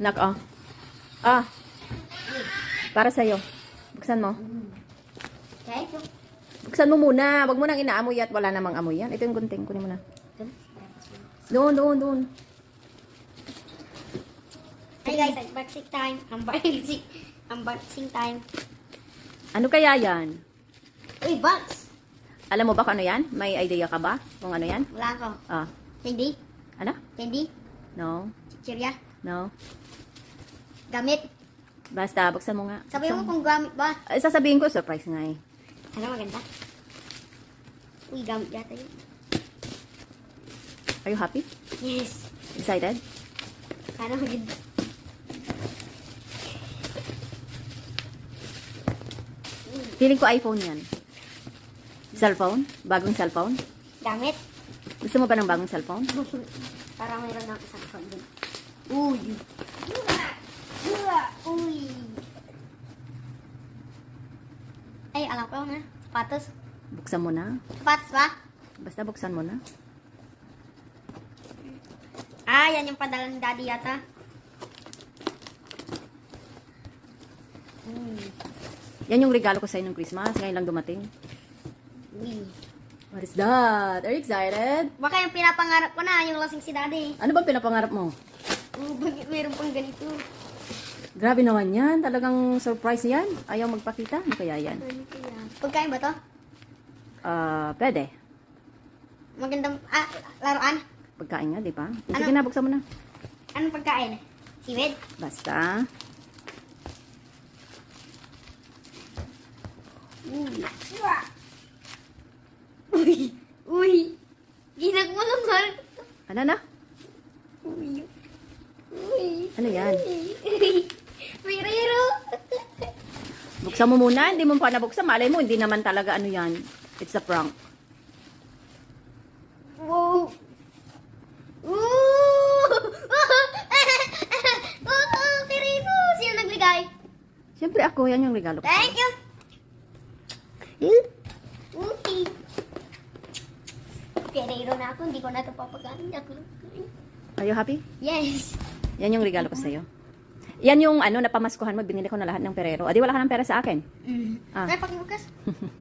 Nak, oh. Ah. Para sa'yo. Buksan mo. Okay. Buksan mo muna. Wag mo nang inaamoy at wala namang amoy yan. Ito yung gunting. Kunin mo na. Doon. Hey guys, unboxing time. Unboxing time. Ano kaya yan? Uy, box! Alam mo ba kung ano yan? May idea ka ba kung ano yan? Wala ko. Ah. Candy? Ano? Candy? No. Chichirya? No. Gamit? Basta, buksan mo nga. Sabi mo kung gamit ba? Ay, sasabihin ko, surprise nga eh. Ano maganda? Uy, gamit yata yun. Are you happy? Yes. Excited? Ano maganda? Feeling ko iPhone yan. Cellphone? Bagong cellphone? Gamit? Gusto mo ba ng bagong cellphone? Parang mayroon ng isang phone din. Uy! Uy! Ay, alam ko na. Sapatos. Buksan mo na. Sapatos ba? Basta buksan mo na. Ah, yan yung padala ni Daddy yata. Yan yung regalo ko sa'yo ng Christmas. Ngayon lang dumating. Uy. What is that? Are you excited? Baka yung pinapangarap ko na, yung lasing si Daddy. Ano bang pinapangarap mo? Bakit meron pang ganito? Grabe naman yan. Talagang surprise yan. Ayaw magpakita. Ano kaya yan? Ano kaya? Pagkain ba to? Pwede. Magandang, laruan? Pagkain nga, di ba? Sige Ano? na, buksan mo na. Anong pagkain? Seaweed? Basta. Uy! Uy! Ginag mo lang, Mar. Ano na? Uy! Uy! Ano yan? Uy! Pirero! Buksan mo muna. Hindi mo pa nabuksan. Malay mo, hindi naman talaga ano yan. It's a prank. Wow! Pirero! Sino nagligay? Siyempre ako, yan yung regalo ko. Thank you! Eh? Okay. Pirero na ako. Hindi ko na ito papaganin. Are you happy? Yes! Yan yung regalo ko sa'yo. Yan yung ano, napamaskuhan mo, binili ko na lahat ng perero. Adi, wala ka ng pera sa akin. Ah. Ay, pakibukas.